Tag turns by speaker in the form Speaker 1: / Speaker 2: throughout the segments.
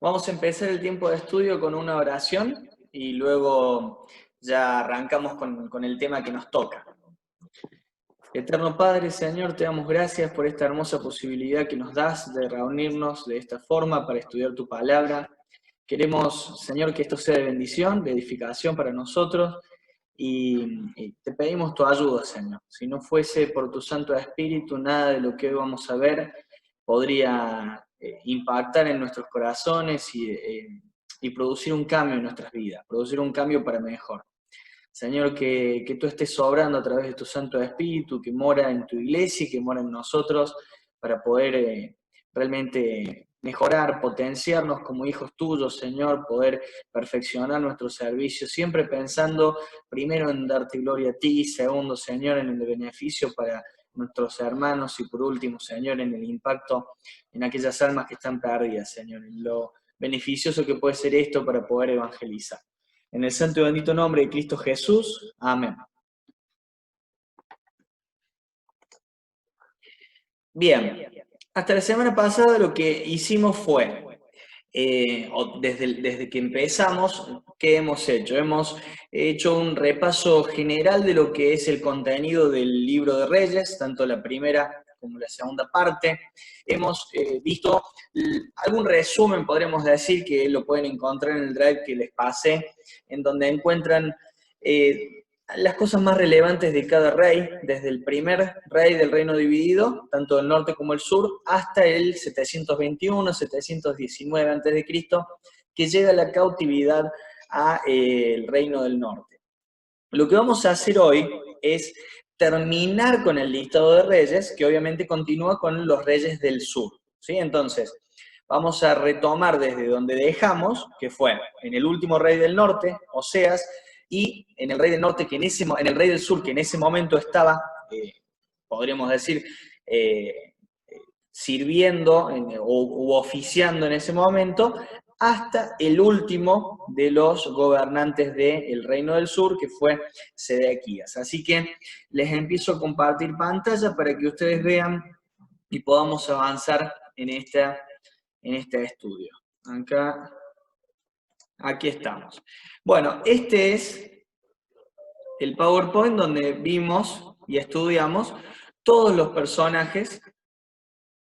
Speaker 1: Vamos a empezar el tiempo de estudio con una oración y luego ya arrancamos con el tema que nos toca. Eterno Padre, Señor, te damos gracias por esta hermosa posibilidad que nos das de reunirnos de esta forma para estudiar tu palabra. Queremos, Señor, que esto sea de bendición, de edificación para nosotros y te pedimos tu ayuda, Señor. Si no fuese por tu Santo Espíritu, nada de lo que hoy vamos a ver podría impactar en nuestros corazones y producir un cambio en nuestras vidas, producir un cambio para mejor. Señor, que tú estés obrando a través de tu Santo Espíritu, que mora en tu iglesia y que mora en nosotros, para poder realmente mejorar, potenciarnos como hijos tuyos, Señor, poder perfeccionar nuestro servicio, siempre pensando primero en darte gloria a ti, segundo, Señor, en el beneficio para nuestros hermanos y por último, Señor, en el impacto en aquellas almas que están perdidas, Señor, en lo beneficioso que puede ser esto para poder evangelizar. En el santo y bendito nombre de Cristo Jesús. Amén. Bien, hasta la semana pasada lo que hicimos fue, desde que empezamos, ¿qué hemos hecho? Hemos hecho un repaso general de lo que es el contenido del libro de Reyes, tanto la primera como la segunda parte. Hemos visto algún resumen, podríamos decir, que lo pueden encontrar en el drive que les pasé, en donde encuentran las cosas más relevantes de cada rey, desde el primer rey del reino dividido, tanto el norte como el sur, hasta el 721, 719 a.C., que llega la cautividad al reino del norte. Lo que vamos a hacer hoy es terminar con el listado de reyes, que obviamente continúa con los reyes del sur, ¿sí? Entonces, vamos a retomar desde donde dejamos, que fue en el último rey del norte, Oseas, y en el rey del norte, en el rey del sur, que en ese momento estaba, podríamos decir, sirviendo o oficiando en ese momento, hasta el último de los gobernantes del Reino del Sur, que fue Sedequías. Así que les empiezo a compartir pantalla para que ustedes vean y podamos avanzar en este estudio. Aquí estamos. Bueno, este es el PowerPoint donde vimos y estudiamos todos los personajes,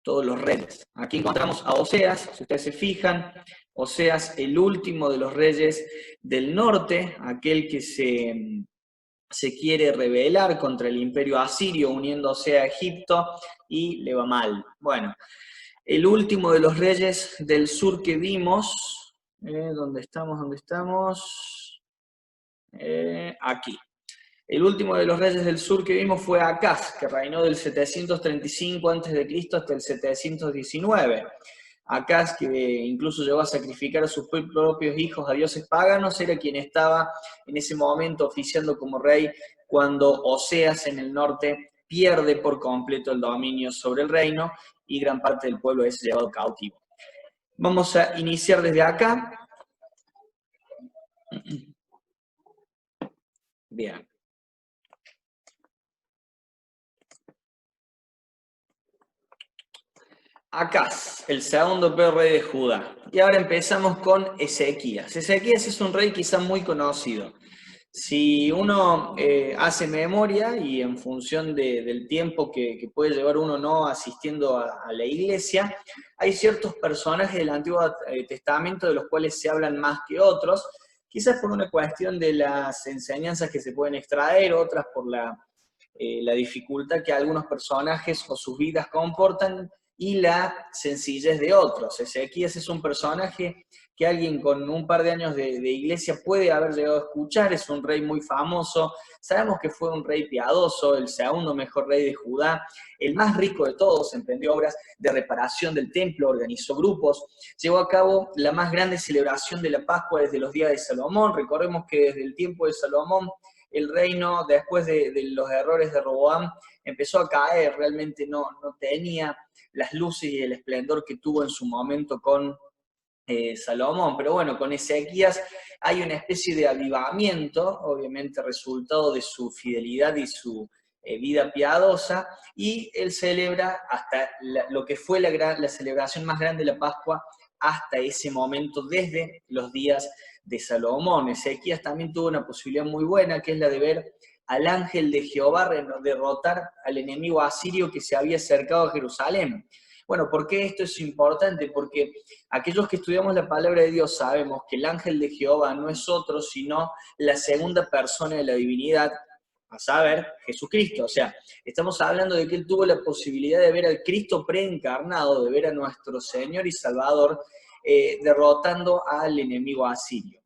Speaker 1: todos los reyes. Aquí encontramos a Oseas, si ustedes se fijan, Oseas, el último de los reyes del norte, aquel que se quiere rebelar contra el imperio asirio uniéndose a Egipto y le va mal. Bueno, el último de los reyes del sur que vimos, ¿dónde estamos? Aquí. El último de los reyes del sur que vimos fue Acaz, que reinó del 735 a.C. hasta el 719. Acaz, que incluso llegó a sacrificar a sus propios hijos a dioses paganos, era quien estaba en ese momento oficiando como rey cuando Oseas en el norte pierde por completo el dominio sobre el reino y gran parte del pueblo es llevado cautivo. Vamos a iniciar desde acá. Bien. Acaz, el segundo peor rey de Judá. Y ahora empezamos con Ezequías. Ezequías es un rey quizá muy conocido. Si uno hace memoria y en función del tiempo que puede llevar uno no asistiendo a la iglesia, hay ciertos personajes del Antiguo Testamento de los cuales se hablan más que otros, quizás por una cuestión de las enseñanzas que se pueden extraer, otras por la dificultad que algunos personajes o sus vidas comportan, y la sencillez de otros. Ezequías es un personaje que alguien con un par de años de iglesia puede haber llegado a escuchar, es un rey muy famoso, sabemos que fue un rey piadoso, el segundo mejor rey de Judá, el más rico de todos, emprendió obras de reparación del templo, organizó grupos, llevó a cabo la más grande celebración de la Pascua desde los días de Salomón. Recordemos que desde el tiempo de Salomón el reino, después de los errores de Roboam, empezó a caer, realmente no tenía las luces y el esplendor que tuvo en su momento con Salomón. Pero bueno, con Ezequías hay una especie de avivamiento, obviamente resultado de su fidelidad y su vida piadosa, y él celebra hasta lo que fue la celebración más grande de la Pascua hasta ese momento, desde los días de Salomón. Ezequías también tuvo una posibilidad muy buena, que es la de ver al ángel de Jehová derrotar al enemigo asirio que se había acercado a Jerusalén. Bueno, ¿por qué esto es importante? Porque aquellos que estudiamos la palabra de Dios sabemos que el ángel de Jehová no es otro sino la segunda persona de la divinidad, a saber, Jesucristo. O sea, estamos hablando de que él tuvo la posibilidad de ver al Cristo preencarnado, de ver a nuestro Señor y Salvador derrotando al enemigo asirio.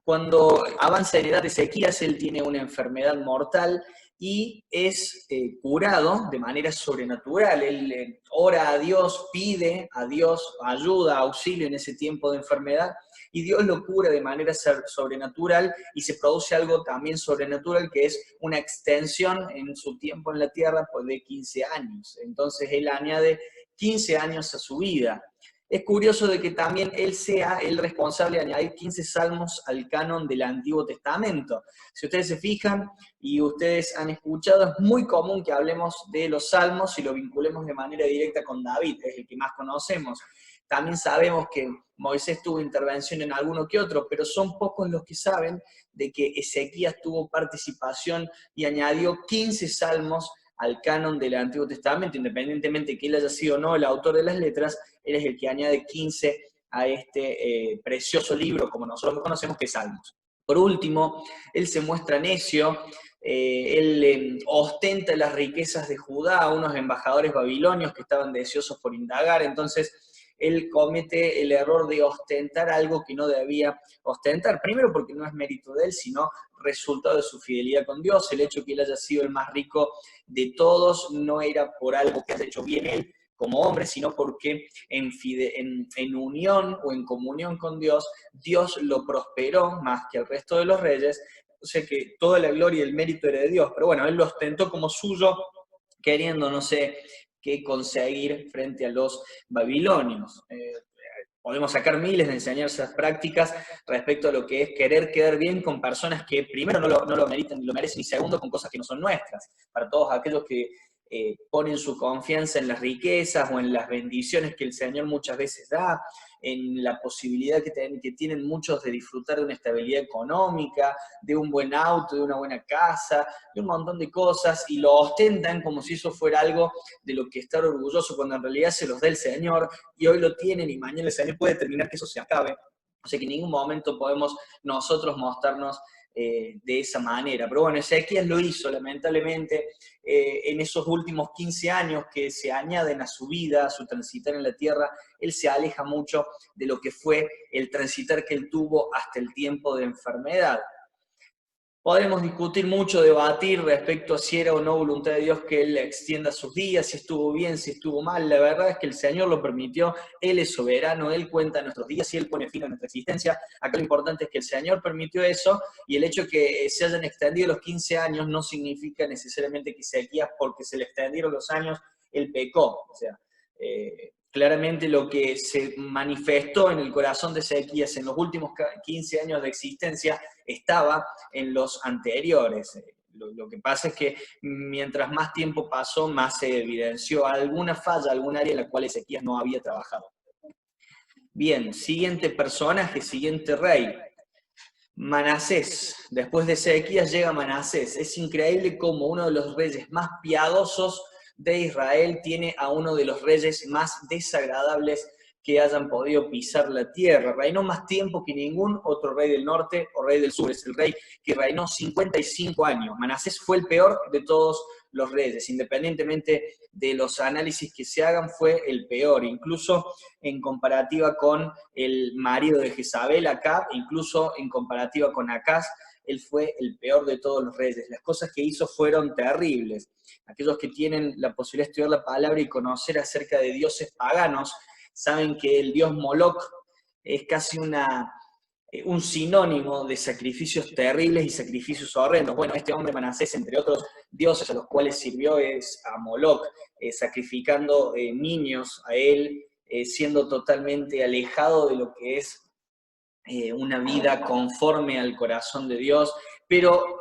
Speaker 1: Cuando avanza en edad de Ezequías, él tiene una enfermedad mortal y es curado de manera sobrenatural. Él ora a Dios, pide a Dios ayuda, auxilio en ese tiempo de enfermedad, y Dios lo cura de manera sobrenatural, y se produce algo también sobrenatural, que es una extensión en su tiempo en la tierra pues, de 15 años. Entonces él añade 15 años a su vida. Es curioso de que también él sea el responsable de añadir 15 salmos al canon del Antiguo Testamento. Si ustedes se fijan y ustedes han escuchado, es muy común que hablemos de los salmos y lo vinculemos de manera directa con David, es el que más conocemos. También sabemos que Moisés tuvo intervención en alguno que otro, pero son pocos los que saben de que Ezequías tuvo participación y añadió 15 salmos al canon del Antiguo Testamento, independientemente de que él haya sido o no el autor de las letras, él es el que añade 15 a este precioso libro, como nosotros lo conocemos, que es Salmos. Por último, él se muestra necio, él ostenta las riquezas de Judá a unos embajadores babilonios que estaban deseosos por indagar, entonces él comete el error de ostentar algo que no debía ostentar. Primero porque no es mérito de él, sino resultado de su fidelidad con Dios. El hecho de que él haya sido el más rico de todos no era por algo que haya hecho bien él como hombre, sino porque en unión o en comunión con Dios, Dios lo prosperó más que al resto de los reyes. O sea que toda la gloria y el mérito era de Dios. Pero bueno, él lo ostentó como suyo, queriendo, no sé, qué conseguir frente a los babilonios. Podemos sacar miles de enseñanzas prácticas respecto a lo que es querer quedar bien con personas que primero no lo meritan ni lo merecen, y segundo con cosas que no son nuestras. Para todos aquellos que ponen su confianza en las riquezas o en las bendiciones que el Señor muchas veces da, en la posibilidad que tienen muchos de disfrutar de una estabilidad económica, de un buen auto, de una buena casa, de un montón de cosas, y lo ostentan como si eso fuera algo de lo que estar orgulloso, cuando en realidad se los da el Señor, y hoy lo tienen y mañana el Señor puede determinar que eso se acabe. O sea que en ningún momento podemos nosotros mostrarnos de esa manera. Pero bueno, Ezequías lo hizo, lamentablemente, en esos últimos 15 años que se añaden a su vida, a su transitar en la tierra, él se aleja mucho de lo que fue el transitar que él tuvo hasta el tiempo de enfermedad. Podemos discutir mucho, debatir respecto a si era o no voluntad de Dios que Él extienda sus días, si estuvo bien, si estuvo mal. La verdad es que el Señor lo permitió, Él es soberano, Él cuenta nuestros días y Él pone fin a nuestra existencia. Acá lo importante es que el Señor permitió eso, y el hecho de que se hayan extendido los 15 años no significa necesariamente que Ezequías, porque se le extendieron los años, Él pecó. O sea, claramente lo que se manifestó en el corazón de Ezequías en los últimos 15 años de existencia estaba en los anteriores. Lo que pasa es que mientras más tiempo pasó, más se evidenció alguna falla, algún área en la cual Ezequías no había trabajado. Bien, siguiente personaje, siguiente rey. Manasés. Después de Ezequías llega Manasés. Es increíble cómo uno de los reyes más piadosos de Israel tiene a uno de los reyes más desagradables que hayan podido pisar la tierra. Reinó más tiempo que ningún otro rey del norte o rey del sur. Es el rey que reinó 55 años. Manasés fue el peor de todos los reyes. Independientemente de los análisis que se hagan, fue el peor. Incluso en comparativa con el marido de Jezabel, Acab, incluso en comparativa con Acaz, él fue el peor de todos los reyes. Las cosas que hizo fueron terribles. Aquellos que tienen la posibilidad de estudiar la palabra y conocer acerca de dioses paganos, saben que el dios Moloch es casi un sinónimo de sacrificios terribles y sacrificios horrendos. Bueno, este hombre Manasés, entre otros dioses a los cuales sirvió, es a Moloch, sacrificando niños a él, siendo totalmente alejado de lo que es una vida conforme al corazón de Dios, pero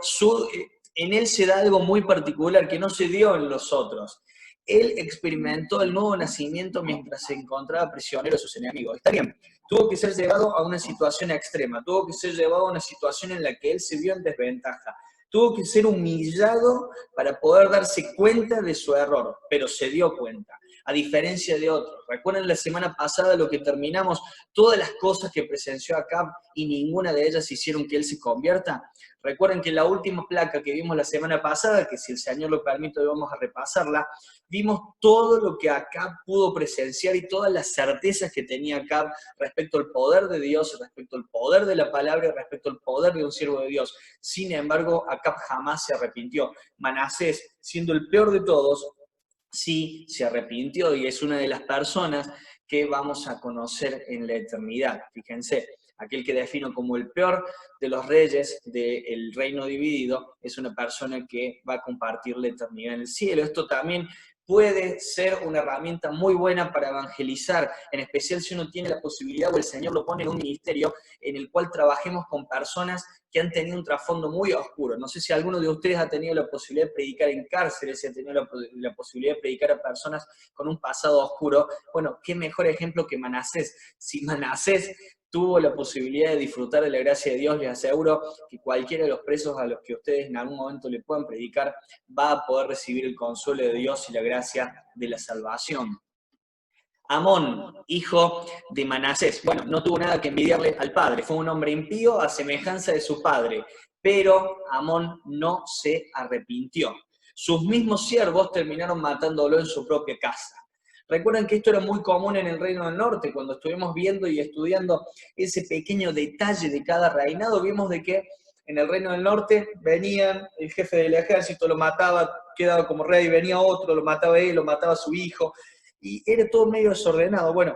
Speaker 1: en él se da algo muy particular que no se dio en los otros. él experimentó el nuevo nacimiento mientras se encontraba prisionero de sus enemigos. Está bien, tuvo que ser llevado a una situación extrema, tuvo que ser llevado a una situación en la que él se vio en desventaja, tuvo que ser humillado para poder darse cuenta de su error, pero se dio cuenta, a diferencia de otros. Recuerden la semana pasada lo que terminamos, todas las cosas que presenció Acab y ninguna de ellas hicieron que él se convierta. Recuerden que la última placa que vimos la semana pasada, que si el Señor lo permite vamos a repasarla, vimos todo lo que Acab pudo presenciar y todas las certezas que tenía Acab respecto al poder de Dios, respecto al poder de la palabra y respecto al poder de un siervo de Dios. Sin embargo, Acab jamás se arrepintió. Manasés, siendo el peor de todos, sí se arrepintió y es una de las personas que vamos a conocer en la eternidad. Fíjense, aquel que defino como el peor de los reyes del reino dividido es una persona que va a compartir la eternidad en el cielo. Esto también puede ser una herramienta muy buena para evangelizar, en especial si uno tiene la posibilidad o el Señor lo pone en un ministerio en el cual trabajemos con personas que han tenido un trasfondo muy oscuro. No sé si alguno de ustedes ha tenido la posibilidad de predicar en cárceles, si ha tenido la posibilidad de predicar a personas con un pasado oscuro. Bueno, qué mejor ejemplo que Manasés. Si Manasés tuvo la posibilidad de disfrutar de la gracia de Dios, les aseguro que cualquiera de los presos a los que ustedes en algún momento le puedan predicar va a poder recibir el consuelo de Dios y la gracia de la salvación. Amón, hijo de Manasés. Bueno, no tuvo nada que envidiarle al padre, fue un hombre impío a semejanza de su padre, pero Amón no se arrepintió. Sus mismos siervos terminaron matándolo en su propia casa. Recuerden que esto era muy común en el Reino del Norte, cuando estuvimos viendo y estudiando ese pequeño detalle de cada reinado, vimos de que en el Reino del Norte venían, el jefe del ejército lo mataba, quedaba como rey, venía otro, lo mataba él, lo mataba su hijo, y era todo medio desordenado. Bueno,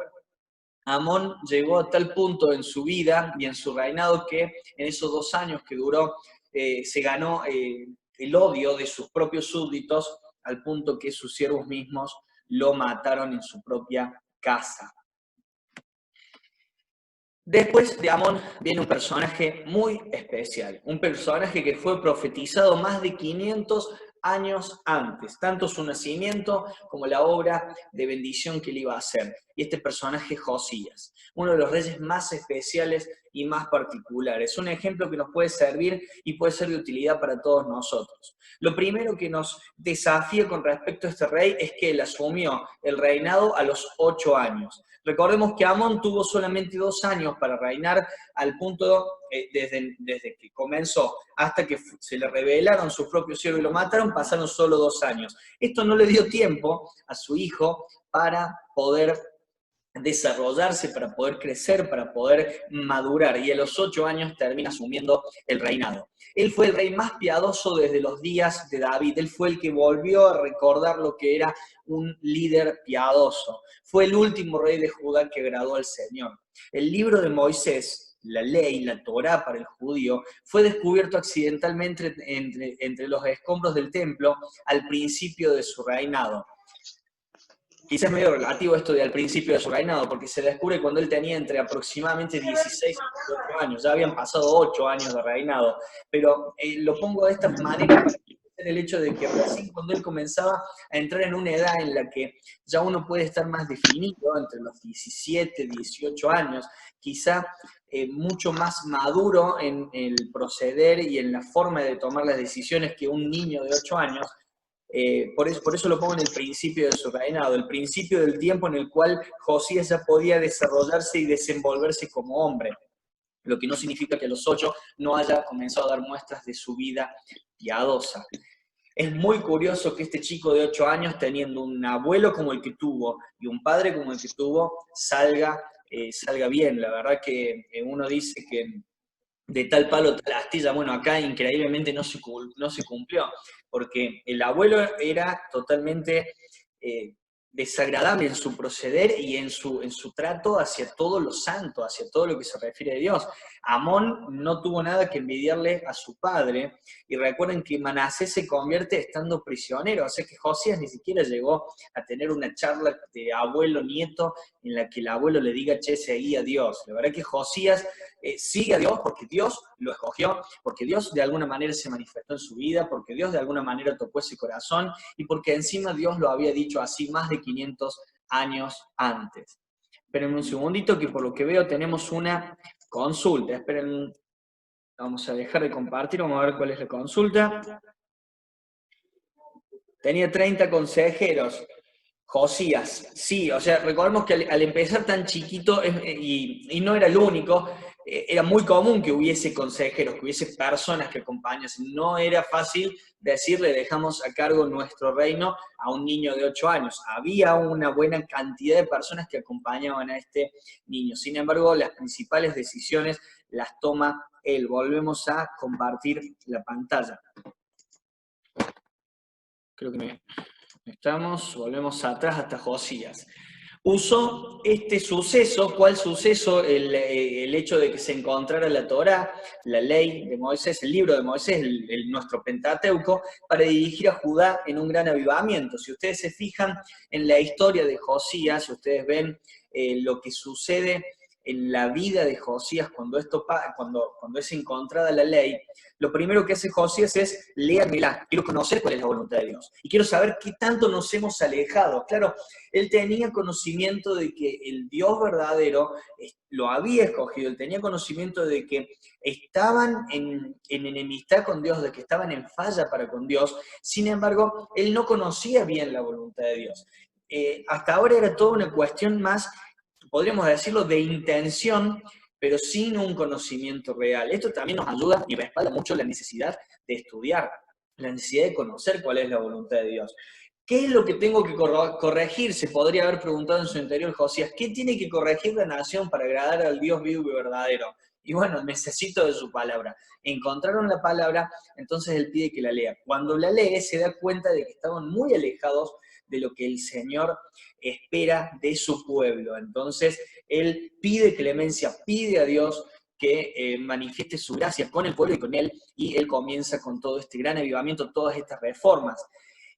Speaker 1: Amón llegó a tal punto en su vida y en su reinado que en esos 2 años que duró, se ganó el odio de sus propios súbditos, al punto que sus siervos mismos lo mataron en su propia casa. Después de Amón viene un personaje muy especial, un personaje que fue profetizado más de 500 años antes, tanto su nacimiento como la obra de bendición que él iba a hacer. Y este personaje es Josías, uno de los reyes más especiales y más particulares. Un ejemplo que nos puede servir y puede ser de utilidad para todos nosotros. Lo primero que nos desafía con respecto a este rey es que él asumió el reinado a los 8 años. Recordemos que Amón tuvo solamente 2 años para reinar, al punto, desde que comenzó hasta que se le rebelaron sus propios siervos y lo mataron, pasaron solo 2 años. Esto no le dio tiempo a su hijo para poder desarrollarse, para poder crecer, para poder madurar, y a los 8 años termina asumiendo el reinado. Él fue el rey más piadoso desde los días de David, él fue el que volvió a recordar lo que era un líder piadoso, fue el último rey de Judá que agradó al Señor. El libro de Moisés, la ley, la Torá para el judío, fue descubierto accidentalmente entre los escombros del templo al principio de su reinado. Quizás medio relativo esto de al principio de su reinado, porque se descubre cuando él tenía entre aproximadamente 16 y 18 años, ya habían pasado 8 años de reinado, pero lo pongo de esta manera para entender el hecho de que recién cuando él comenzaba a entrar en una edad en la que ya uno puede estar más definido, entre los 17, 18 años, quizá mucho más maduro en el proceder y en la forma de tomar las decisiones que un niño de 8 años. Por eso lo pongo en el principio de su reinado, el principio del tiempo en el cual Josías ya podía desarrollarse y desenvolverse como hombre, lo que no significa que a los 8 no haya comenzado a dar muestras de su vida piadosa. Es muy curioso que este chico de 8 años, teniendo un abuelo como el que tuvo y un padre como el que tuvo, salga bien. La verdad que uno dice que de tal palo, tal astilla. Bueno, acá increíblemente no se cumplió, porque el abuelo era totalmente desagradable en su proceder y en su trato hacia todo lo santo, hacia todo lo que se refiere a Dios. Amón no tuvo nada que envidiarle a su padre, y recuerden que Manasés se convierte estando prisionero, o sea que Josías ni siquiera llegó a tener una charla de abuelo-nieto en la que el abuelo le diga, che, seguí a Dios. La verdad que Josías sigue a Dios porque Dios lo escogió, porque Dios de alguna manera se manifestó en su vida, porque Dios de alguna manera tocó ese corazón y porque encima Dios lo había dicho así más de 500 años antes. Esperen un segundito que por lo que veo tenemos una consulta. Esperen, vamos a dejar de compartir, vamos a ver cuál es la consulta. Tenía 30 consejeros. Josías, sí, o sea, recordemos que al empezar tan chiquito, y no era el único, era muy común que hubiese consejeros, que hubiese personas que acompañasen. No era fácil decirle, dejamos a cargo nuestro reino a un niño de 8 años. Había una buena cantidad de personas que acompañaban a este niño. Sin embargo, las principales decisiones las toma él. Volvemos a compartir la pantalla. Creo que volvemos atrás hasta Josías. Usó este suceso, ¿cuál suceso? El hecho de que se encontrara la Torá, la ley de Moisés, el libro de Moisés, nuestro Pentateuco, para dirigir a Judá en un gran avivamiento. Si ustedes se fijan en la historia de Josías, si ustedes ven lo que sucede en la vida de Josías cuando es encontrada la ley, lo primero que hace Josías es léamela, quiero conocer cuál es la voluntad de Dios, y quiero saber qué tanto nos hemos alejado. Claro, él tenía conocimiento de que el Dios verdadero lo había escogido, él tenía conocimiento de que estaban en enemistad con Dios, de que estaban en falla para con Dios. Sin embargo, él no conocía bien la voluntad de Dios. Hasta ahora era toda una cuestión más, podríamos decirlo, de intención, pero sin un conocimiento real. Esto también nos ayuda y respalda mucho la necesidad de estudiar, la necesidad de conocer cuál es la voluntad de Dios. ¿Qué es lo que tengo que corregir? Se podría haber preguntado en su interior Josías. ¿Qué tiene que corregir la nación para agradar al Dios vivo y verdadero? Y bueno, necesito de su palabra. Encontraron la palabra, entonces él pide que la lea. Cuando la lee se da cuenta de que estaban muy alejados de lo que el Señor espera de su pueblo. Entonces él pide clemencia, pide a Dios que manifieste su gracia con el pueblo y con él, y él comienza con todo este gran avivamiento, todas estas reformas.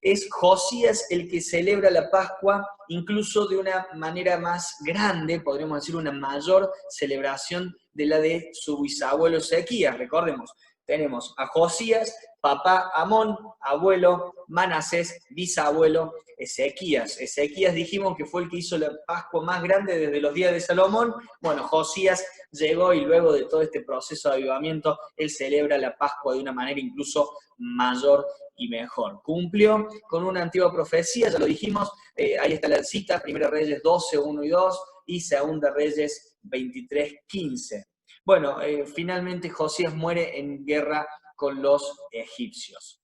Speaker 1: Es Josías el que celebra la Pascua, incluso de una manera más grande, podríamos decir una mayor celebración de la de su bisabuelo Ezequías. Recordemos, tenemos a Josías, papá Amón, abuelo Manasés, bisabuelo Ezequías. Ezequías dijimos que fue el que hizo la Pascua más grande desde los días de Salomón. Bueno, Josías llegó y luego de todo este proceso de avivamiento, él celebra la Pascua de una manera incluso mayor y mejor. Cumplió con una antigua profecía, ya lo dijimos, ahí está la cita, 1 Reyes 12, 1 y 2, y 2 Reyes 23, 15. Bueno, finalmente Josías muere en guerra con los egipcios.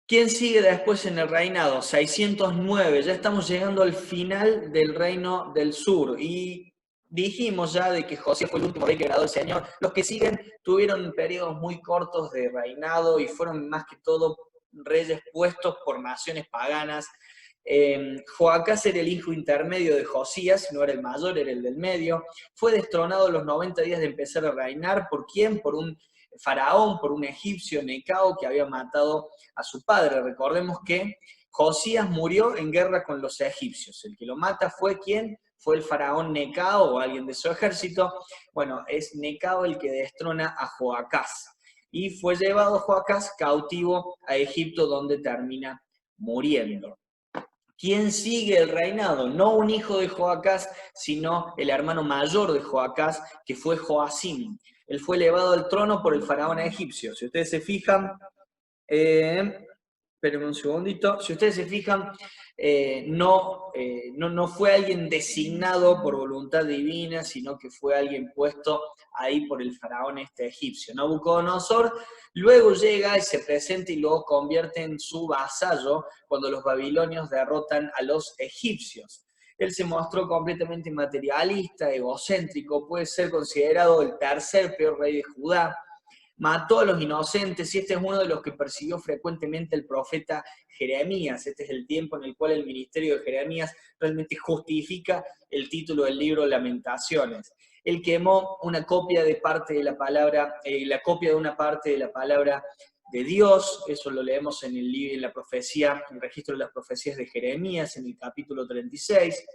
Speaker 1: ¿Quién sigue después en el reinado? 609, ya estamos llegando al final del reino del sur, y dijimos ya de que Josías fue el último rey que agradó al Señor. Los que siguen tuvieron periodos muy cortos de reinado y fueron más que todo reyes puestos por naciones paganas. Joacás era el hijo intermedio de Josías, no era el mayor, era el del medio. Fue destronado a los 90 días de empezar a reinar. ¿Por quién? Por un faraón, por un egipcio, Necao, que había matado a su padre. Recordemos que Josías murió en guerra con los egipcios. El que lo mata fue ¿quién? Fue el faraón Necao o alguien de su ejército. Bueno, es Necao el que destrona a Joacás. Y fue llevado Joacás cautivo a Egipto, donde termina muriendo. ¿Quién sigue el reinado? No un hijo de Joacás, sino el hermano mayor de Joacás, que fue Joacim. Él fue elevado al trono por el faraón egipcio. Si ustedes se fijan, espérenme un segundito, si ustedes se fijan, no fue alguien designado por voluntad divina, sino que fue alguien puesto ahí por el faraón egipcio. Nabucodonosor luego llega y se presenta y lo convierte en su vasallo cuando los babilonios derrotan a los egipcios. Él se mostró completamente materialista, egocéntrico, puede ser considerado el tercer peor rey de Judá. Mató a los inocentes, y este es uno de los que persiguió frecuentemente el profeta Jeremías. Este es el tiempo en el cual el ministerio de Jeremías realmente justifica el título del libro Lamentaciones. Él quemó una copia de parte de la palabra, la copia de una parte de la palabra de Dios. Eso lo leemos en la profecía, en el registro de las profecías de Jeremías, en el capítulo 36.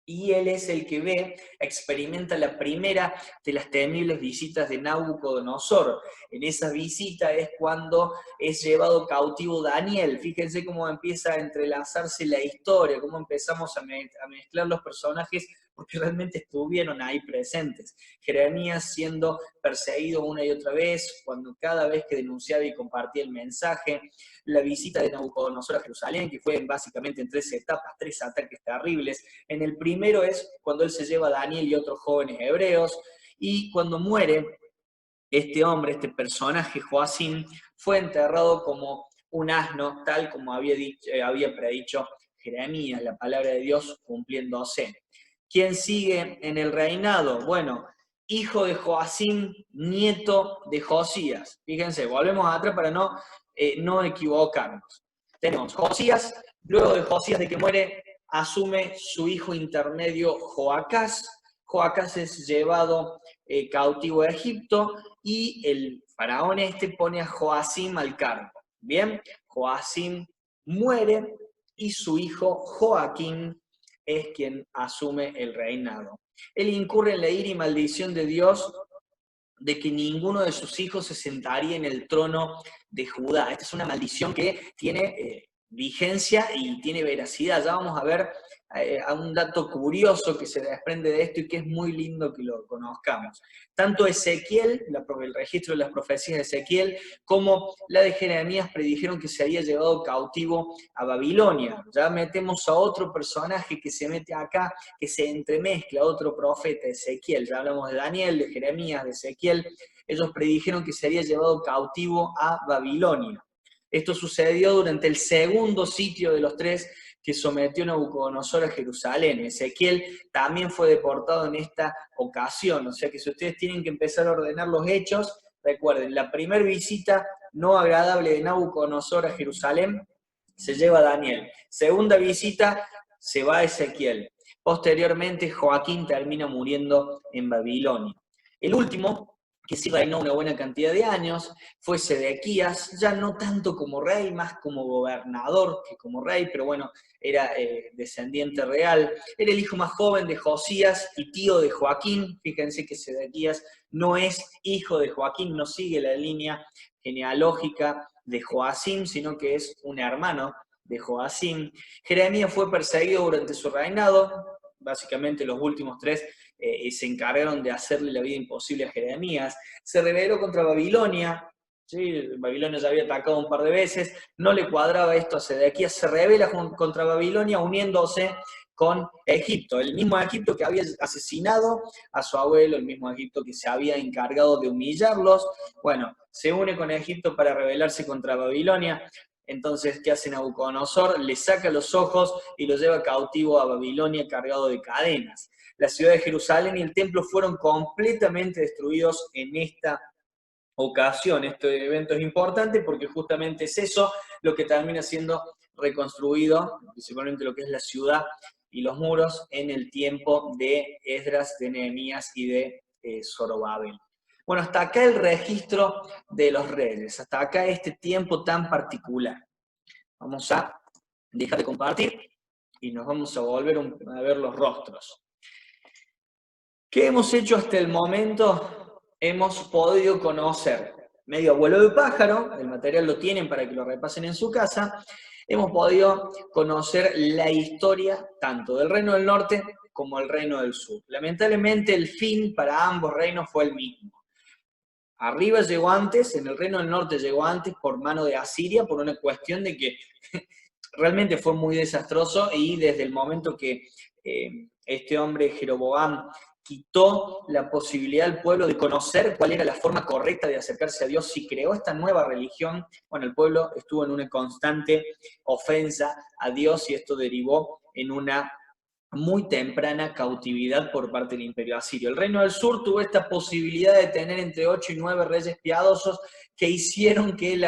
Speaker 1: Y él es el que experimenta la primera de las temibles visitas de Nabucodonosor. En esa visita es cuando es llevado cautivo Daniel. Fíjense cómo empieza a entrelazarse la historia, cómo empezamos a mezclar los personajes, porque realmente estuvieron ahí presentes. Jeremías siendo perseguido una y otra vez, cuando cada vez que denunciaba y compartía el mensaje, la visita de Nabucodonosor a Jerusalén, que fue básicamente en 3 etapas, 3 ataques terribles. En el primero es cuando él se lleva a Daniel y otros jóvenes hebreos, y cuando muere este hombre, este personaje, Joacim, fue enterrado como un asno, tal como había predicho Jeremías, la palabra de Dios cumpliéndose. ¿Quién sigue en el reinado? Bueno, hijo de Joacim, nieto de Josías. Fíjense, volvemos atrás para no equivocarnos. Tenemos Josías, luego de Josías de que muere, asume su hijo intermedio Joacás. Joacás es llevado cautivo a Egipto y el faraón pone a Joacim al cargo. Bien, Joacim muere y su hijo Joaquín es quien asume el reinado. Él incurre en la ira y maldición de Dios de que ninguno de sus hijos se sentaría en el trono de Judá. Esta es una maldición que tiene vigencia y tiene veracidad. Ya vamos a ver a un dato curioso que se desprende de esto y que es muy lindo que lo conozcamos. Tanto Ezequiel, el registro de las profecías de Ezequiel, como la de Jeremías predijeron que se había llevado cautivo a Babilonia. Ya metemos a otro personaje que se mete acá, que se entremezcla, otro profeta, Ezequiel. Ya hablamos de Daniel, de Jeremías, de Ezequiel. Ellos predijeron que se había llevado cautivo a Babilonia. Esto sucedió durante el segundo sitio de los 3 que sometió Nabucodonosor a Jerusalén. Ezequiel también fue deportado en esta ocasión. O sea que si ustedes tienen que empezar a ordenar los hechos, recuerden, la primera visita no agradable de Nabucodonosor a Jerusalén se lleva a Daniel. Segunda visita se va a Ezequiel. Posteriormente Joaquín termina muriendo en Babilonia. El último, que sí reinó una buena cantidad de años, fue Sedequías, ya no tanto como rey, más como gobernador que como rey, pero bueno, era descendiente real. Era el hijo más joven de Josías y tío de Joaquín. Fíjense que Sedequías no es hijo de Joaquín, no sigue la línea genealógica de Joacim, sino que es un hermano de Joacim. Jeremías fue perseguido durante su reinado. Básicamente los últimos 3 se encargaron de hacerle la vida imposible a Jeremías. Se rebeló contra Babilonia. ¿Sí? Babilonia ya había atacado un par de veces, no le cuadraba esto a Sedequías, se rebela contra Babilonia uniéndose con Egipto, el mismo Egipto que había asesinado a su abuelo, el mismo Egipto que se había encargado de humillarlos. Bueno, se une con Egipto para rebelarse contra Babilonia. Entonces, ¿qué hace Nabucodonosor? Le saca los ojos y lo lleva cautivo a Babilonia cargado de cadenas. La ciudad de Jerusalén y el templo fueron completamente destruidos en esta ocasión. Este evento es importante porque justamente es eso lo que termina siendo reconstruido, principalmente lo que es la ciudad y los muros, en el tiempo de Esdras, de Nehemías y de Zorobabel. Bueno, hasta acá el registro de los reyes, hasta acá este tiempo tan particular. Vamos a dejar de compartir y nos vamos a volver a ver los rostros. ¿Qué hemos hecho hasta el momento? Hemos podido conocer, medio a vuelo de pájaro, el material lo tienen para que lo repasen en su casa, hemos podido conocer la historia tanto del Reino del Norte como el Reino del Sur. Lamentablemente el fin para ambos reinos fue el mismo. Arriba llegó antes, en el Reino del Norte llegó antes por mano de Asiria, por una cuestión de que realmente fue muy desastroso y desde el momento que este hombre Jeroboam quitó la posibilidad al pueblo de conocer cuál era la forma correcta de acercarse a Dios y creó esta nueva religión, bueno, el pueblo estuvo en una constante ofensa a Dios y esto derivó en una muy temprana cautividad por parte del imperio asirio. El Reino del Sur tuvo esta posibilidad de tener entre 8 y 9 reyes piadosos que hicieron que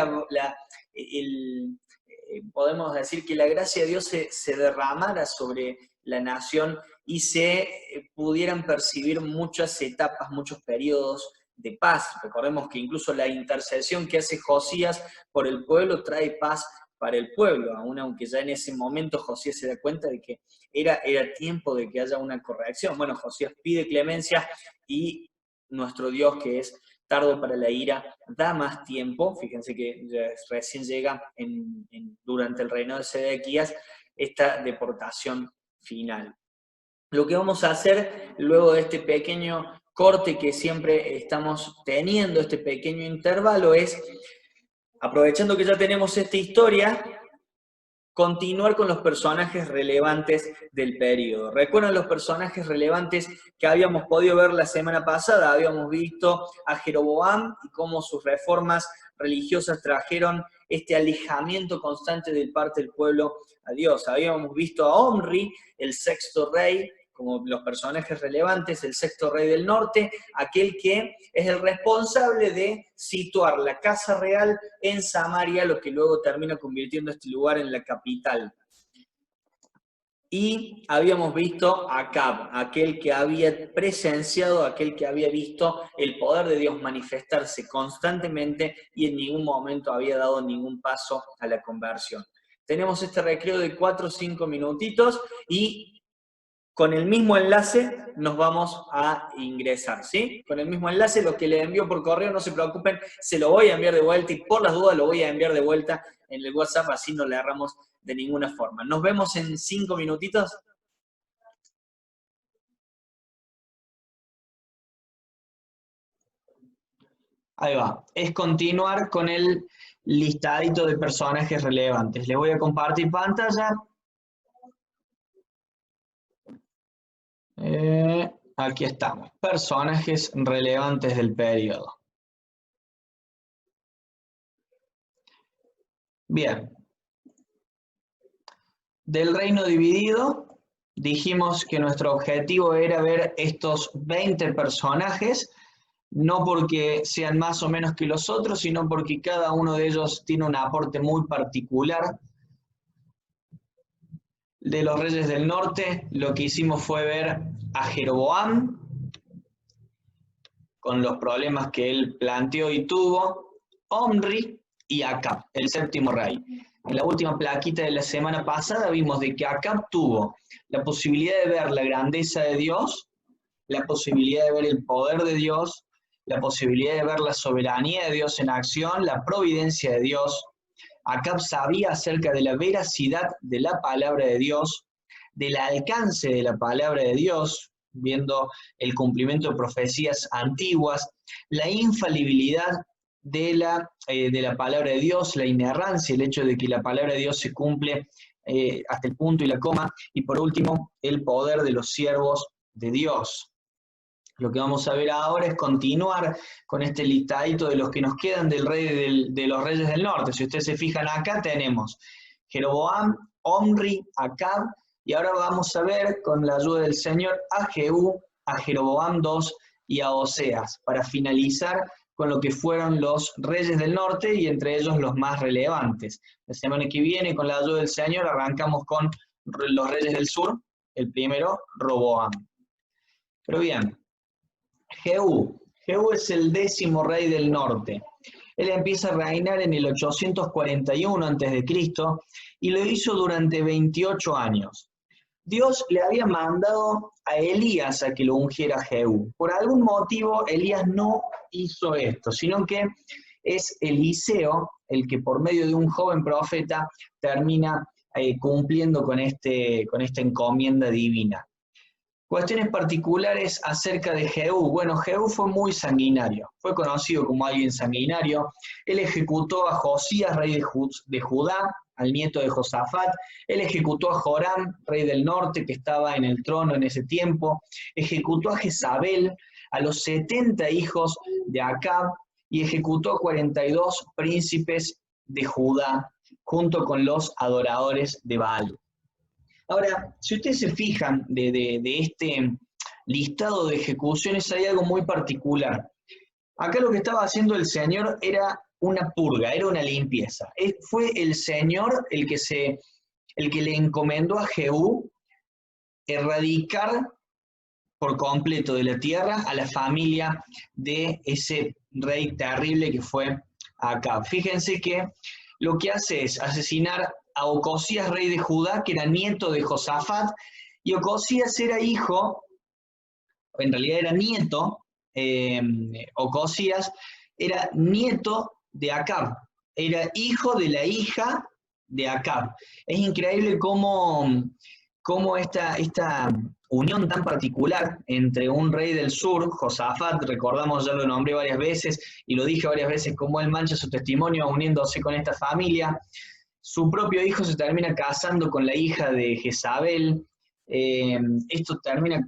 Speaker 1: podemos decir que la gracia de Dios se derramara sobre la nación y se pudieran percibir muchas etapas, muchos periodos de paz. Recordemos que incluso la intercesión que hace Josías por el pueblo trae paz para el pueblo, aún aunque ya en ese momento Josías se da cuenta de que era tiempo de que haya una corrección. Bueno, Josías pide clemencia y nuestro Dios, que es tardo para la ira, da más tiempo. Fíjense que recién llega durante el reinado de Sedequías esta deportación final. Lo que vamos a hacer luego de este pequeño corte que siempre estamos teniendo, este pequeño intervalo, es, aprovechando que ya tenemos esta historia, continuar con los personajes relevantes del periodo. ¿Recuerdan los personajes relevantes que habíamos podido ver la semana pasada? Habíamos visto a Jeroboam y cómo sus reformas religiosas trajeron este alejamiento constante de parte del pueblo a Dios. Habíamos visto a Omri, el sexto rey, como los personajes relevantes, el sexto rey del norte, aquel que es el responsable de situar la casa real en Samaria, lo que luego termina convirtiendo este lugar en la capital. Y habíamos visto a Acab, aquel que había presenciado, aquel que había visto el poder de Dios manifestarse constantemente y en ningún momento había dado ningún paso a la conversión. Tenemos este recreo de 4 o 5 minutitos y con el mismo enlace nos vamos a ingresar, ¿sí? Con el mismo enlace, lo que les envío por correo, no se preocupen, se lo voy a enviar de vuelta y por las dudas lo voy a enviar de vuelta en el WhatsApp, así no le erramos de ninguna forma. Nos vemos en 5 minutitos. Ahí va, es continuar con el listadito de personajes relevantes. Les voy a compartir pantalla. Aquí estamos, personajes relevantes del periodo. Bien. Del reino dividido, dijimos que nuestro objetivo era ver estos 20 personajes, no porque sean más o menos que los otros, sino porque cada uno de ellos tiene un aporte muy particular. De los reyes del norte, lo que hicimos fue ver a Jeroboam, con los problemas que él planteó y tuvo, Omri y Acab, el séptimo rey. En la última plaquita de la semana pasada vimos de que Acab tuvo la posibilidad de ver la grandeza de Dios, la posibilidad de ver el poder de Dios, la posibilidad de ver la soberanía de Dios en acción, la providencia de Dios. Acab sabía acerca de la veracidad de la palabra de Dios, del alcance de la palabra de Dios, viendo el cumplimiento de profecías antiguas, la infalibilidad de la palabra de Dios, la inerrancia, el hecho de que la palabra de Dios se cumple hasta el punto y la coma, y por último, el poder de los siervos de Dios. Lo que vamos a ver ahora es continuar con este listadito de los que nos quedan de los reyes del norte. Si ustedes se fijan acá tenemos Jeroboam, Omri, Acab, y ahora vamos a ver con la ayuda del Señor a Jehú, a Jeroboam II y a Oseas, para finalizar con lo que fueron los reyes del norte y entre ellos los más relevantes. La semana que viene, con la ayuda del Señor, arrancamos con los reyes del sur, el primero, Roboam. Pero bien, Jehú es el 10º rey del norte. Él empieza a reinar en el 841 a.C. y lo hizo durante 28 años. Dios le había mandado a Elías a que lo ungiera a Jehú. Por algún motivo Elías no hizo esto, sino que es Eliseo el que por medio de un joven profeta termina cumpliendo con esta encomienda divina. Cuestiones particulares acerca de Jehú. Bueno, Jehú fue muy sanguinario, fue conocido como alguien sanguinario. Él ejecutó a Josías, rey de Judá, al nieto de Josafat. Él ejecutó a Joram, rey del norte, que estaba en el trono en ese tiempo. Ejecutó a Jezabel, a los 70 hijos de Acab, y ejecutó a 42 príncipes de Judá, junto con los adoradores de Baal. Ahora, si ustedes se fijan de este listado de ejecuciones, hay algo muy particular. Acá lo que estaba haciendo el Señor era una purga, era una limpieza. Fue el Señor el que le encomendó a Jehú erradicar por completo de la tierra a la familia de ese rey terrible que fue Acab. Fíjense que lo que hace es asesinar a Ocosías, rey de Judá, que era nieto de Josafat, y Ocosías era hijo, en realidad era nieto, Ocosías era nieto de Acab, era hijo de la hija de Acab. Es increíble cómo esta unión tan particular entre un rey del sur, Josafat, recordamos, ya lo nombré varias veces y lo dije varias veces, cómo él mancha su testimonio uniéndose con esta familia. Su propio hijo se termina casando con la hija de Jezabel. Esto termina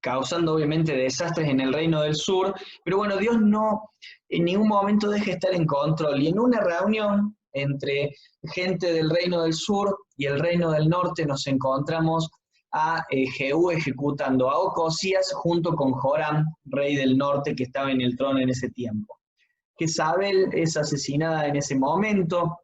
Speaker 1: causando obviamente desastres en el reino del sur, pero bueno, Dios no en ningún momento deja de estar en control. Y en una reunión entre gente del reino del sur y el reino del norte nos encontramos a Jehú ejecutando a Ocosías junto con Joram, rey del norte que estaba en el trono en ese tiempo. Jezabel es asesinada en ese momento.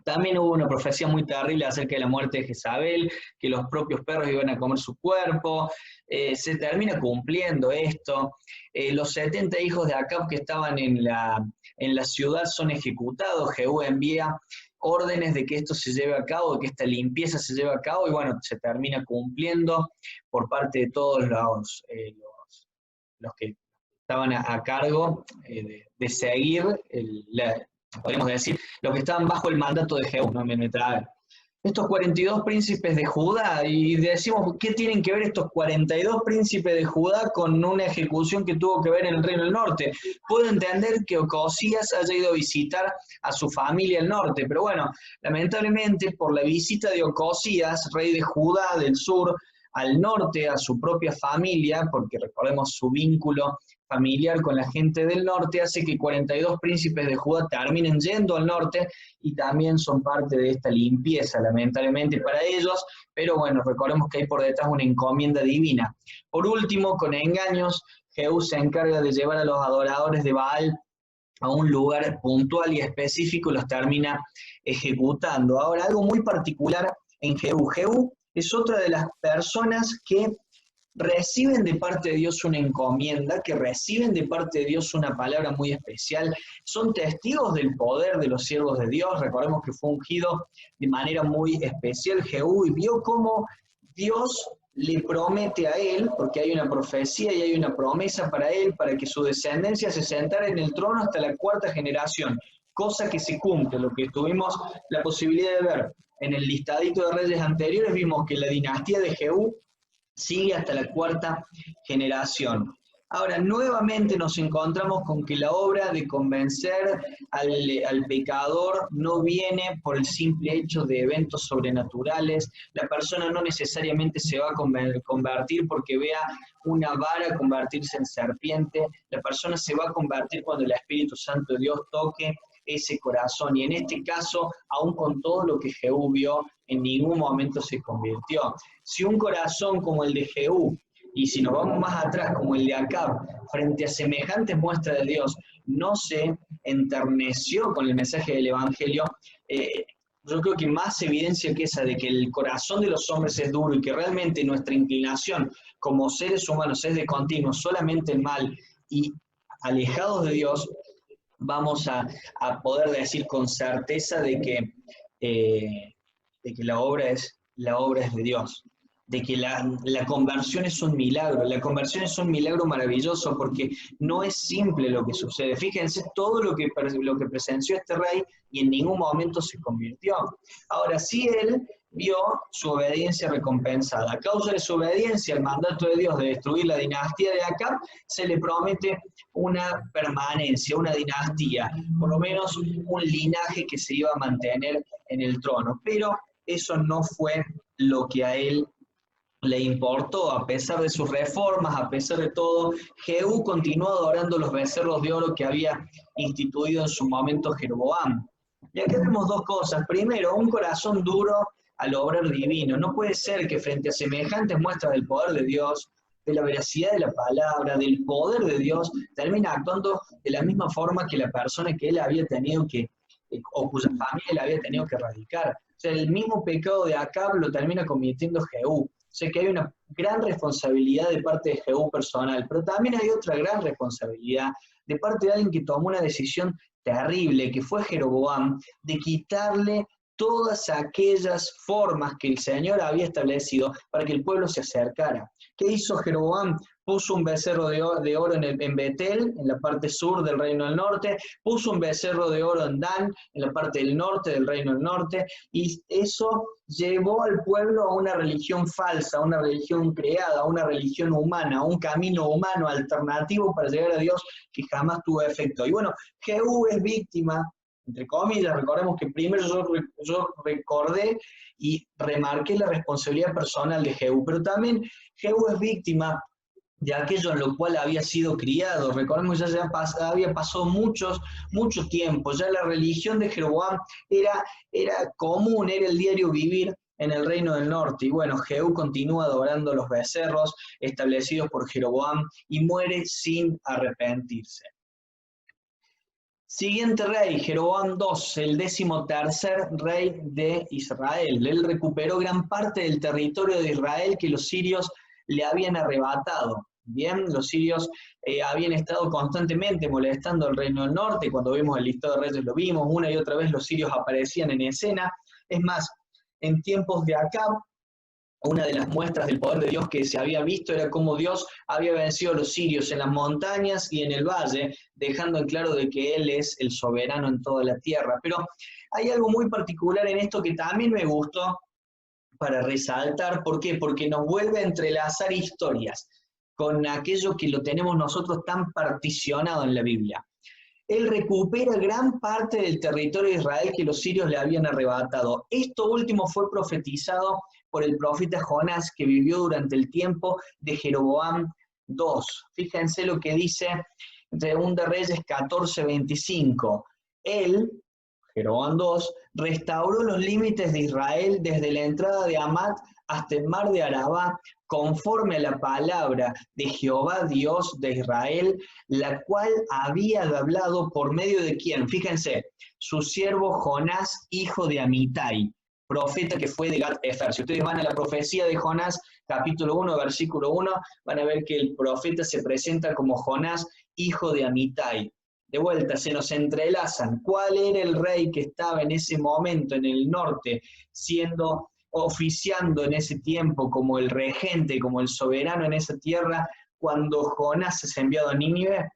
Speaker 1: También hubo una profecía muy terrible acerca de la muerte de Jezabel, que los propios perros iban a comer su cuerpo. Se termina cumpliendo esto. Los 70 hijos de Acab que estaban en la ciudad son ejecutados. Jehú envía órdenes de que esto se lleve a cabo, de que esta limpieza se lleve a cabo, y bueno, se termina cumpliendo por parte de todos los que estaban a cargo de seguir, podríamos decir, los que estaban bajo el mandato de Jehú, no me trae. Estos 42 príncipes de Judá, y decimos, ¿qué tienen que ver estos 42 príncipes de Judá con una ejecución que tuvo que ver en el reino del norte? Puedo entender que Ocosías haya ido a visitar a su familia al norte, pero bueno, lamentablemente por la visita de Ocosías, rey de Judá del sur, al norte, a su propia familia, porque recordemos su vínculo familiar con la gente del norte, hace que 42 príncipes de Judá terminen yendo al norte y también son parte de esta limpieza, lamentablemente para ellos, pero bueno, recordemos que hay por detrás una encomienda divina. Por último, con engaños, Jehú se encarga de llevar a los adoradores de Baal a un lugar puntual y específico y los termina ejecutando. Ahora, algo muy particular en Jehú. Jehú es otra de las personas que reciben de parte de Dios una encomienda, que reciben de parte de Dios una palabra muy especial, son testigos del poder de los siervos de Dios. Recordemos que fue ungido de manera muy especial Jehú y vio cómo Dios le promete a él, porque hay una profecía y hay una promesa para él, para que su descendencia se sentara en el trono hasta la 4ª generación, cosa que se cumple. Lo que tuvimos la posibilidad de ver en el listadito de reyes anteriores, vimos que la dinastía de Jehú sigue hasta la 4ª generación. Ahora, nuevamente nos encontramos con que la obra de convencer al pecador no viene por el simple hecho de eventos sobrenaturales. La persona no necesariamente se va a convertir porque vea una vara convertirse en serpiente. La persona se va a convertir cuando el Espíritu Santo de Dios toque ese corazón. Y en este caso, aún con todo lo que Jehú vio, en ningún momento se convirtió. Si un corazón como el de Jehú, y si nos vamos más atrás como el de Acab, frente a semejantes muestras de Dios, no se enterneció con el mensaje del Evangelio, yo creo que más evidencia que esa de que el corazón de los hombres es duro y que realmente nuestra inclinación como seres humanos es de continuo, solamente el mal, y alejados de Dios, vamos a poder decir con certeza de que la obra es de Dios, de que la conversión es un milagro. La conversión es un milagro maravilloso porque no es simple lo que sucede. Fíjense todo lo que presenció este rey y en ningún momento se convirtió. Ahora, sí, él vio su obediencia recompensada. A causa de su obediencia al mandato de Dios de destruir la dinastía de Acab, se le promete una permanencia, una dinastía, por lo menos un linaje que se iba a mantener en el trono. Pero eso no fue lo que a él le importó. A pesar de sus reformas, a pesar de todo, Jehú continuó adorando los becerros de oro que había instituido en su momento Jeroboam. Y aquí vemos dos cosas. Primero, un corazón duro al obrar divino. No puede ser que frente a semejantes muestras del poder de Dios, de la veracidad de la palabra, del poder de Dios, termine actuando de la misma forma que la persona que él había tenido que, o cuya familia le había tenido que erradicar. O sea, el mismo pecado de Acab lo termina cometiendo Jehú. O sea que hay una gran responsabilidad de parte de Jehú personal, pero también hay otra gran responsabilidad de parte de alguien que tomó una decisión terrible que fue Jeroboam de quitarle todas aquellas formas que el Señor había establecido para que el pueblo se acercara. ¿Qué hizo Jeroboam? Puso un becerro de oro en Betel, en la parte sur del reino del norte, puso un becerro de oro en Dan, en la parte del norte del reino del norte, y eso llevó al pueblo a una religión falsa, a una religión creada, a una religión humana, a un camino humano alternativo para llegar a Dios que jamás tuvo efecto. Y bueno, Jehú es víctima, entre comillas. Recordemos que primero yo recordé y remarqué la responsabilidad personal de Jehú, pero también Jehú es víctima de aquello en lo cual había sido criado. Recordemos que ya había pasado mucho tiempo, ya la religión de Jeroboam era común, era el diario vivir en el reino del norte. Y bueno, Jehú continúa adorando los becerros establecidos por Jeroboam y muere sin arrepentirse. Siguiente rey, Jeroboam II, el 13º rey de Israel. Él recuperó gran parte del territorio de Israel que los sirios le habían arrebatado. Bien, los sirios habían estado constantemente molestando al reino del norte. Cuando vimos el listado de reyes lo vimos, una y otra vez los sirios aparecían en escena. Es más, en tiempos de Acab, una de las muestras del poder de Dios que se había visto era cómo Dios había vencido a los sirios en las montañas y en el valle, dejando en claro de que Él es el soberano en toda la tierra. Pero hay algo muy particular en esto que también me gustó para resaltar. ¿Por qué? Porque nos vuelve a entrelazar historias con aquello que lo tenemos nosotros tan particionado en la Biblia. Él recupera gran parte del territorio de Israel que los sirios le habían arrebatado. Esto último fue profetizado por el profeta Jonás, que vivió durante el tiempo de Jeroboam II. Fíjense lo que dice en 2 Reyes 14:25. Él, Jeroboam II, restauró los límites de Israel desde la entrada de Hamat hasta el mar de Arabá, conforme a la palabra de Jehová Dios de Israel, la cual había hablado por medio de quién. Fíjense, su siervo Jonás, hijo de Amitai, profeta que fue de Gat-Hefer. Si ustedes van a la profecía de Jonás, capítulo 1, versículo 1, van a ver que el profeta se presenta como Jonás, hijo de Amitai. De vuelta, se nos entrelazan. ¿Cuál era el rey que estaba en ese momento en el norte, oficiando en ese tiempo como el regente, como el soberano en esa tierra, cuando Jonás es enviado a Nínive?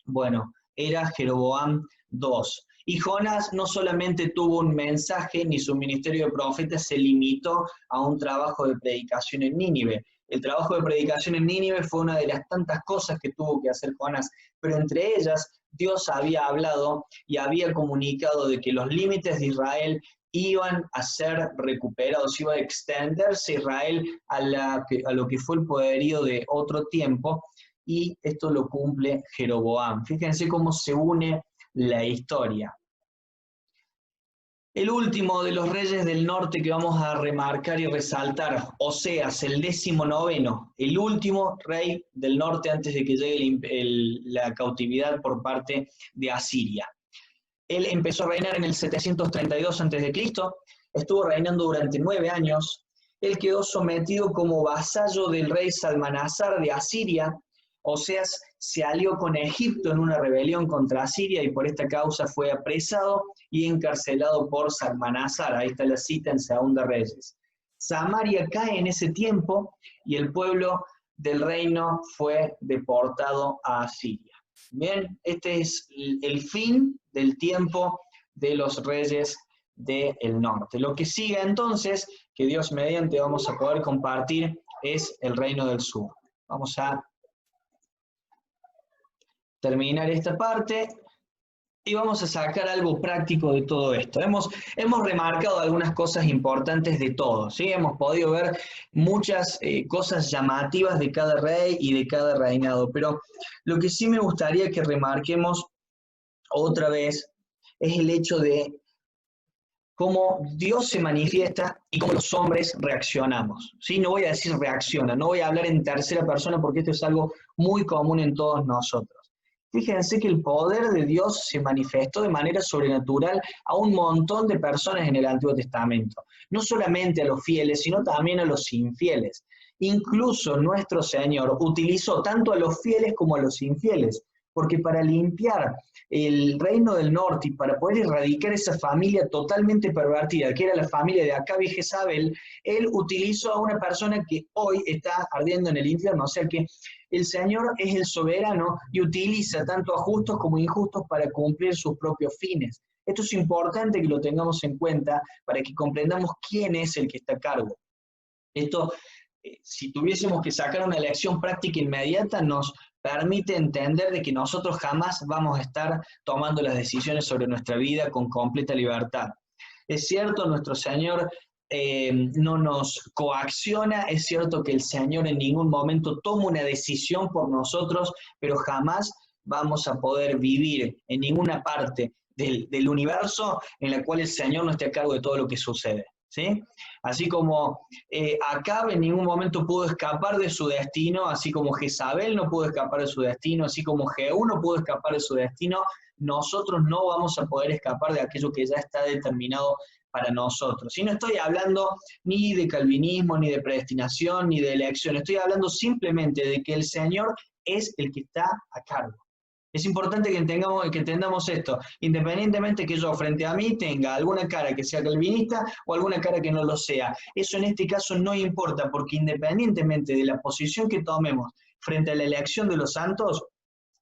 Speaker 1: Bueno, era Jeroboam II. Y Jonás no solamente tuvo un mensaje, ni su ministerio de profeta se limitó a un trabajo de predicación en Nínive. El trabajo de predicación en Nínive fue una de las tantas cosas que tuvo que hacer Jonás, pero entre ellas Dios había hablado y había comunicado de que los límites de Israel iban a ser recuperados, iba a extenderse Israel a lo que fue el poderío de otro tiempo, y esto lo cumple Jeroboam. Fíjense cómo se une la historia. El último de los reyes del norte que vamos a remarcar y resaltar, Oseas, el 19º, el último rey del norte antes de que llegue la cautividad por parte de Asiria. Él empezó a reinar en el 732 a.C., estuvo reinando durante 9 años. Él quedó sometido como vasallo del rey Salmanasar de Asiria. Oseas se alió con Egipto en una rebelión contra Asiria y por esta causa fue apresado y encarcelado por Salmanasar. Ahí está la cita en 2 Reyes. Samaria cae en ese tiempo y el pueblo del reino fue deportado a Asiria. Bien, este es el fin del tiempo de los reyes del norte. Lo que sigue entonces, que Dios mediante vamos a poder compartir, es el reino del sur. Vamos a terminar esta parte y vamos a sacar algo práctico de todo esto. Hemos remarcado algunas cosas importantes de todo, ¿sí? Hemos podido ver muchas cosas llamativas de cada rey y de cada reinado, pero lo que sí me gustaría que remarquemos otra vez es el hecho de cómo Dios se manifiesta y cómo los hombres reaccionamos, ¿sí? No voy a decir reacciona, no voy a hablar en tercera persona porque esto es algo muy común en todos nosotros. Fíjense que el poder de Dios se manifestó de manera sobrenatural a un montón de personas en el Antiguo Testamento. No solamente a los fieles, sino también a los infieles. Incluso nuestro Señor utilizó tanto a los fieles como a los infieles.
Speaker 2: porque para limpiar el reino del norte y para poder erradicar esa familia totalmente pervertida, que era la familia de Acab y Jezabel, él utilizó a una persona que hoy está ardiendo en el infierno. O sea que el Señor es el soberano y utiliza tanto a justos como injustos para cumplir sus propios fines. Esto es importante que lo tengamos en cuenta para que comprendamos quién es el que está a cargo. Esto, si tuviésemos que sacar una lección práctica inmediata, nos permite entender de que nosotros jamás vamos a estar tomando las decisiones sobre nuestra vida con completa libertad. Es cierto, nuestro Señor no nos coacciona, es cierto que el Señor en ningún momento toma una decisión por nosotros, pero jamás vamos a poder vivir en ninguna parte del universo en la cual el Señor no esté a cargo de todo lo que sucede. ¿Sí? Así como Acab en ningún momento pudo escapar de su destino, así como Jezabel no pudo escapar de su destino, así como Jehú no pudo escapar de su destino, nosotros no vamos a poder escapar de aquello que ya está determinado para nosotros. Y no estoy hablando ni de calvinismo, ni de predestinación, ni de elección, estoy hablando simplemente de que el Señor es el que está a cargo. Es importante que entendamos esto, independientemente que yo frente a mí tenga alguna cara que sea calvinista o alguna cara que no lo sea. Eso en este caso no importa, porque independientemente de la posición que tomemos frente a la elección de los santos,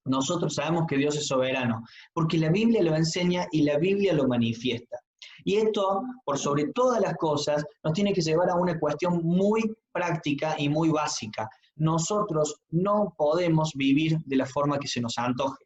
Speaker 2: nosotros sabemos que Dios es soberano, porque la Biblia lo enseña y la Biblia lo manifiesta. Y esto, por sobre todas las cosas, nos tiene que llevar a una cuestión muy práctica y muy básica. Nosotros no podemos vivir de la forma que se nos antoje.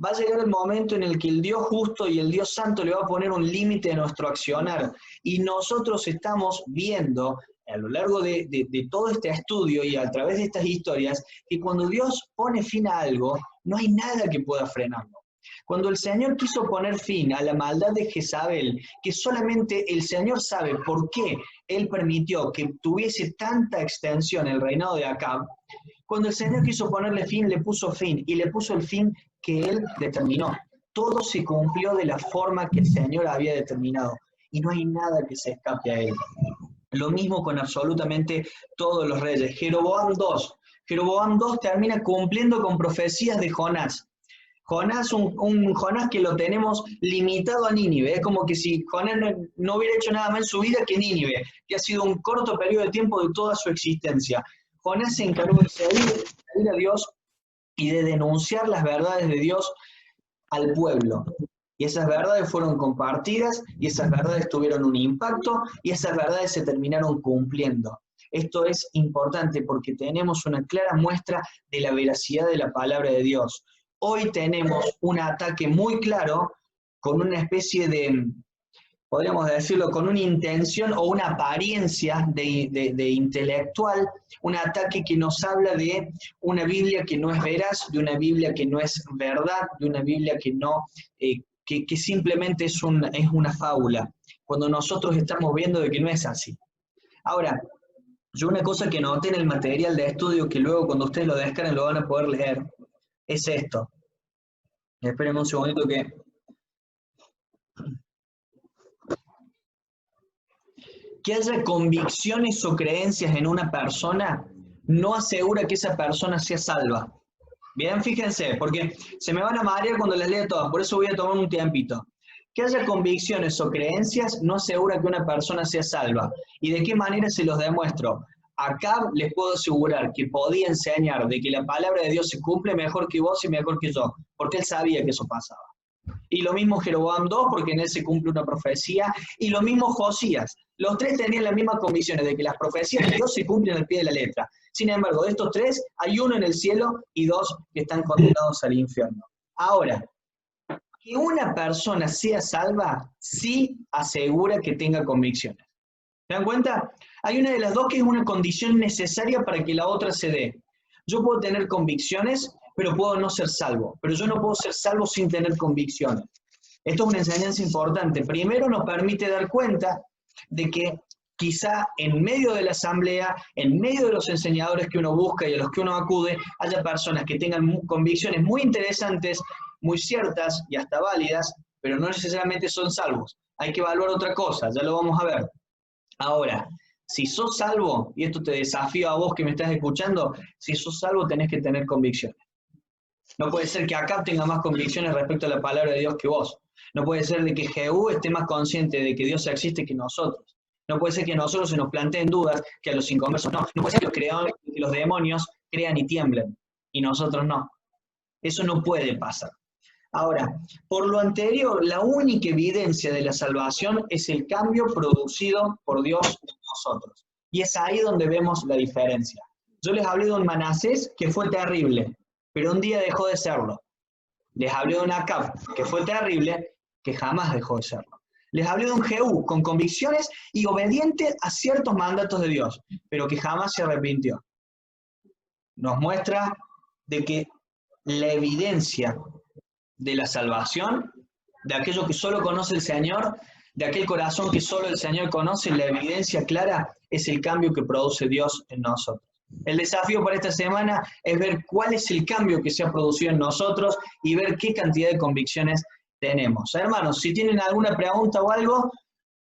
Speaker 2: Va a llegar el momento en el que el Dios justo y el Dios santo le va a poner un límite a nuestro accionar. Y nosotros estamos viendo a lo largo de todo este estudio y a través de estas historias, que cuando Dios pone fin a algo, no hay nada que pueda frenarlo. Cuando el Señor quiso poner fin a la maldad de Jezabel, que solamente el Señor sabe por qué Él permitió que tuviese tanta extensión el reinado de Acab, cuando el Señor quiso ponerle fin, le puso fin, y le puso el fin que Él determinó. Todo se cumplió de la forma que el Señor había determinado, y no hay nada que se escape a Él. Lo mismo con absolutamente todos los reyes. Jeroboam II termina cumpliendo con profecías de Jonás. Jonás, un Jonás que lo tenemos limitado a Nínive. Es como que si Jonás no hubiera hecho nada más en su vida que Nínive, que ha sido un corto periodo de tiempo de toda su existencia. Jonás se encargó de servir a Dios y de denunciar las verdades de Dios al pueblo. Y esas verdades fueron compartidas, y esas verdades tuvieron un impacto, y esas verdades se terminaron cumpliendo. Esto es importante porque tenemos una clara muestra de la veracidad de la palabra de Dios. Hoy tenemos un ataque muy claro con una especie de, podríamos decirlo, con una intención o una apariencia de intelectual, un ataque que nos habla de una Biblia que no es veraz, de una Biblia que no es verdad, de una Biblia que no, que simplemente es una fábula, cuando nosotros estamos viendo de que no es así. Ahora, yo una cosa que noté en el material de estudio, que luego cuando ustedes lo descarguen lo van a poder leer, es esto. Espérenme un segundito que haya convicciones o creencias en una persona no asegura que esa persona sea salva. Bien, fíjense, porque se me van a marear cuando les lea todas, por eso voy a tomar un tiempito. Que haya convicciones o creencias no asegura que una persona sea salva. ¿Y de qué manera se los demuestro? Acá les puedo asegurar que podía enseñar de que la palabra de Dios se cumple mejor que vos y mejor que yo, porque él sabía que eso pasaba. Y lo mismo Jeroboam II, porque en él se cumple una profecía, y lo mismo Josías. Los tres tenían las mismas convicciones de que las profecías de Dios se cumplen al pie de la letra. Sin embargo, de estos tres, hay uno en el cielo y dos que están condenados al infierno. Ahora, que una persona sea salva, sí asegura que tenga convicciones. ¿Se dan cuenta? Hay una de las dos que es una condición necesaria para que la otra se dé. Yo puedo tener convicciones, pero puedo no ser salvo. Pero yo no puedo ser salvo sin tener convicciones. Esto es una enseñanza importante. Primero nos permite dar cuenta de que quizá en medio de la asamblea, en medio de los enseñadores que uno busca y a los que uno acude, haya personas que tengan convicciones muy interesantes, muy ciertas y hasta válidas, pero no necesariamente son salvos. Hay que evaluar otra cosa, ya lo vamos a ver. Ahora, si sos salvo, y esto te desafío a vos que me estás escuchando, si sos salvo tenés que tener convicciones. No puede ser que Acab tenga más convicciones respecto a la palabra de Dios que vos. No puede ser de que Jehú esté más consciente de que Dios existe que nosotros. No puede ser que a nosotros se nos planteen dudas que a los inconversos no. No puede ser que los demonios crean y tiemblen y nosotros no. Eso no puede pasar. Ahora, por lo anterior, la única evidencia de la salvación es el cambio producido por Dios en nosotros. Y es ahí donde vemos la diferencia. Yo les hablé de un Manasés que fue terrible, pero un día dejó de serlo. Les hablé de un Acab que fue terrible, que jamás dejó de serlo. Les hablé de un Jehú con convicciones y obediente a ciertos mandatos de Dios, pero que jamás se arrepintió. Nos muestra de que la evidencia de la salvación, de aquello que solo conoce el Señor, de aquel corazón que solo el Señor conoce, la evidencia clara es el cambio que produce Dios en nosotros. El desafío para esta semana es ver cuál es el cambio que se ha producido en nosotros y ver qué cantidad de convicciones tenemos. Hermanos, si tienen alguna pregunta o algo,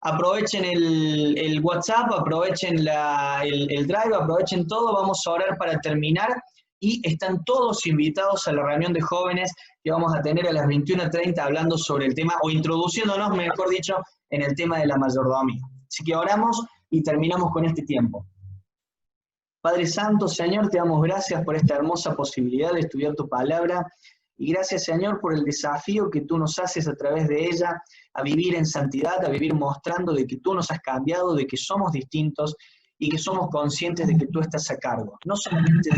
Speaker 2: aprovechen el WhatsApp, aprovechen el Drive, aprovechen todo, vamos a orar para terminar y están todos invitados a la reunión de jóvenes que vamos a tener a las 21:30 hablando sobre el tema, o introduciéndonos, mejor dicho, en el tema de la mayordomía. Así que oramos y terminamos con este tiempo. Padre Santo, Señor, te damos gracias por esta hermosa posibilidad de estudiar tu palabra y gracias, Señor, por el desafío que tú nos haces a través de ella a vivir en santidad, a vivir mostrando de que tú nos has cambiado, de que somos distintos y que somos conscientes de que tú estás a cargo, no solamente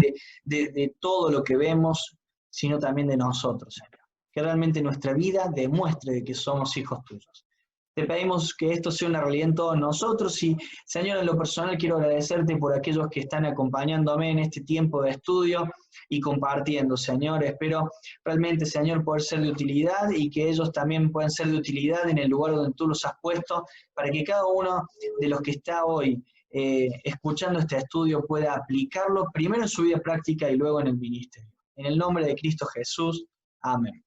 Speaker 2: de todo lo que vemos, sino también de nosotros, Señor. Que realmente nuestra vida demuestre de que somos hijos tuyos. Te pedimos que esto sea una realidad en todos nosotros y, Señor, en lo personal quiero agradecerte por aquellos que están acompañándome en este tiempo de estudio y compartiendo, Señor. Espero realmente, Señor, poder ser de utilidad y que ellos también puedan ser de utilidad en el lugar donde tú los has puesto, para que cada uno de los que está hoy escuchando este estudio pueda aplicarlo primero en su vida práctica y luego en el ministerio. En el nombre de Cristo Jesús. Amén.